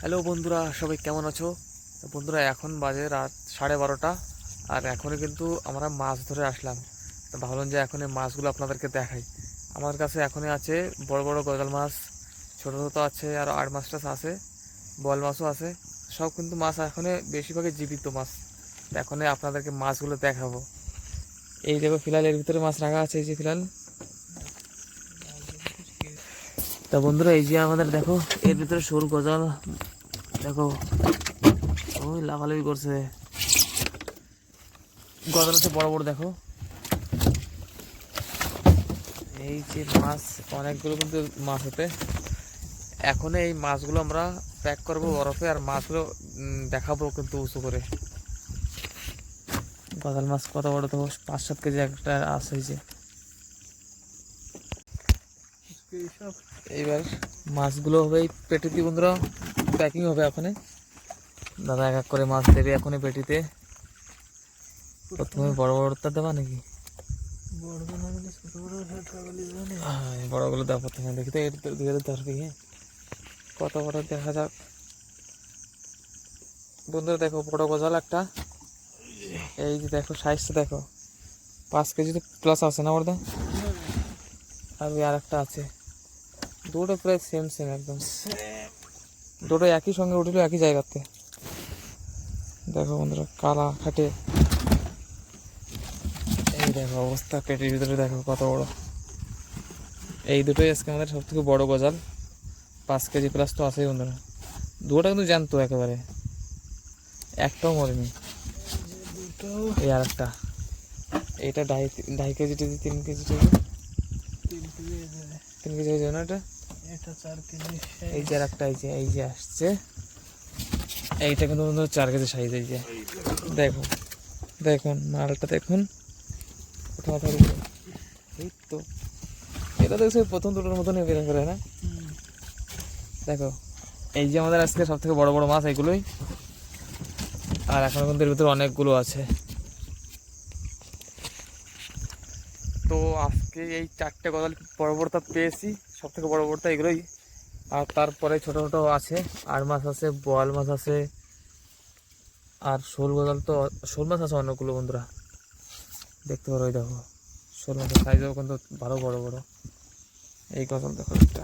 Hello বন্ধুরা, সবাই কেমন আছো? বন্ধুরা, এখন বাজে রাত 12:30, আর এখনই কিন্তু আমরা মাছ ধরে আসলাম। তো ভাবলাম যে এখন এই মাছগুলো আপনাদেরকে দেখাই। আমার কাছে এখনই আছে বড় বড় গজাল মাছ, ছোটো ছোটো আছে, আর আড় মাছ টাছ আছে, বল মাছও আছে। সব কিন্তু মাছ এখনই বেশিরভাগই জীবিত মাছ। তো এখনই আপনাদেরকে মাছগুলো দেখাবো। এই দেখো ফিলাল, এর ভিতরে মাছ রাখা আছে, এই যে ফিলাল। তা বন্ধুরা, এই যে আমাদের দেখো এর ভিতরে সরু গজাল, দেখো ওই লাফালাফি করছে। গজাল হচ্ছে বড় বড়, দেখো এই যে মাছ, অনেকগুলো কিন্তু মাছ হতে। এখন এই মাছগুলো আমরা প্যাক করবো বরফে, আর মাছগুলো দেখাবো কিন্তু উঁচু করে। গজাল মাছ কত বড়, তো 5-7 কেজি একটা আছে। এই যে এইবার মাছগুলো হবে এই পেটিতে বন্ধুরা, প্যাকিং হবে। ওখানে দাদা এক এক করে মাছ দেবে এখনই পেটিতে। প্রথমে বড় বড়টা দেবা নাকি? হ্যাঁ, বড়গুলো দেওয়া প্রথমে, দেখি তো এর দিকে ধরবি। হ্যাঁ, কত বড় দেখা যাক। বন্ধুরা দেখো, বড় গজাল একটা। এই যে দেখো সাইজটা দেখো, 5 কেজি তো প্লাস আছে না বড়দা? আর ওই আর একটা আছে, দুটো প্রায় সেম সেম একদম, দুটো একই সঙ্গে উঠলো একই জায়গাতে। দেখো বন্ধুরা, কালা খাটে। এই দেখো অবস্থা, পেটের ভিতরে দেখো কত বড়। এই দুটোই আজকে আমাদের সব থেকে বড় গজাল, 5 কেজি প্লাস তো আছেই বন্ধুরা। দুটোটা কিন্তু জ্যান্ত একেবারে, একটাও মরেনি। এই আর একটা, এইটা 2.5 কেজি টেজি, 3 কেজি টেজি, 3 কেজি হয়ে যাবে না এটা? 4 কেজি। এই যে আর একটা, এই যে আসছে, এইটা কিন্তু বন্ধুরা 4 কেজি সাইজ। এই যে দেখো, দেখুন মালটা দেখুন, মাথার উপরে। এই তো এটা দেখছো প্রথম দুটোর মতনই বের করে না? দেখো, এই যে আমাদের আজকে সব থেকে বড় বড় মাছ এইগুলোই। আর এখন কিন্তু এর ভিতরে অনেকগুলো আছে। তো আজকে এই 4টে গজাল বড় বড়টা পেয়েছি, সব থেকে বড় বড়টা এগুলোই। আর তারপরে ছোট ছোট আছে, আর মাছ আছে, বোয়াল মাছ আছে, আর শোল গজাল তো, শোল মাছ আছে অনেকগুলো বন্ধুরা, দেখতে পারো। ওই দেখো শোল মাছের সাইজও কিন্তু ভালো বড় বড়। এই গজাল দেখো একটা।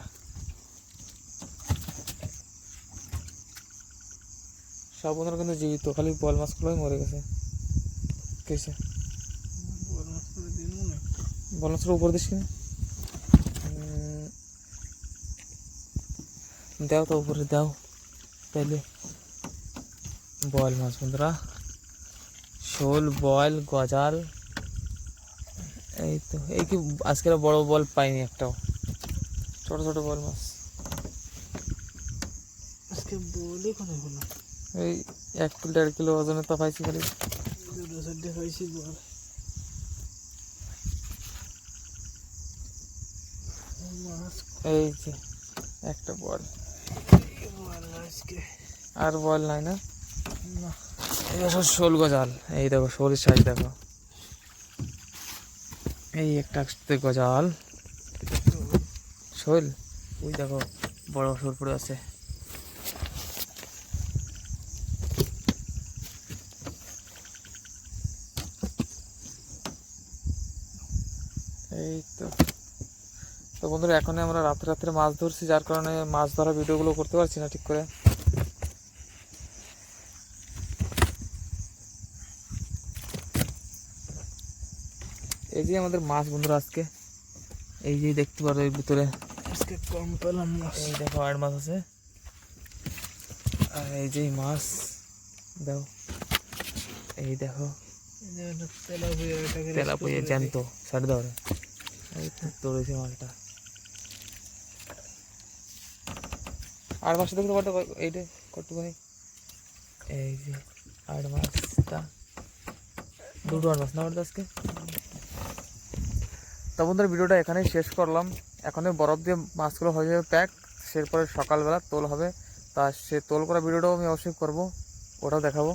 সব বন্ধুরা কিন্তু জীবিত, খালি বোয়াল মাছগুলোই মরে গেছে। কেসে বোয়াল মাছের উপর দিস কিনা, দাও তো উপরে দাও তাইলে। বোয়াল মাছ বন্ধুরা, শোল, বয়েল, গজাল। এই তো, এই কি আজকের বড় বল পাইনি একটাও, ছোট ছোট বল মাছ। আজকে বলে কোথায় হলো? এই 1-1.5 কিলো ওজনের তো পাইছি খালি। দুটো সাইডে খাইছি বল। মাছ এই যে একটা বল, বল আজকে আর বল নাই না? না। এই দেখো শোল গজাল, এই দেখো শোলের সাইজ দেখো। এই একটা আসতে গজাল, শোল। ওই দেখো বড় শোল পড়ে আছে। এই তো। তো বন্ধুরা, এখন আমরা রাত্রে রাত্রে মাছ ধরছি, যার কারণে মাছ ধরা ভিডিওগুলো করতে পারছি না ঠিক করে। এই যে আমাদের মাছ বন্ধুরা আজকে, এই যে দেখতে পারো এর ভিতরে আজকে কম পেলাম মাছ। এই দেখো আর মাছ আছে। আর এই যে মাছ দাও, এই দেখো তেলাপিয়া জ্যান্ত, ছাড় দাও রে। এই তো ধরেছে মাছটা। আর মাছটা দেখতে পারতো এইটা কতটুকুনি। এই যে আর মাছটা, দুটো আর মাছ না পারতো আজকে। তো বন্ধুরা, ভিডিওটা এখানেই শেষ করলাম। এখনই বরফ দিয়ে মাছগুলো হয়ে যাবে প্যাক, সেরপরে সকালবেলা তোল হবে। তা সে তোল করা ভিডিওটাও আমি অবশ্যই করবো, ওটাও দেখাবো।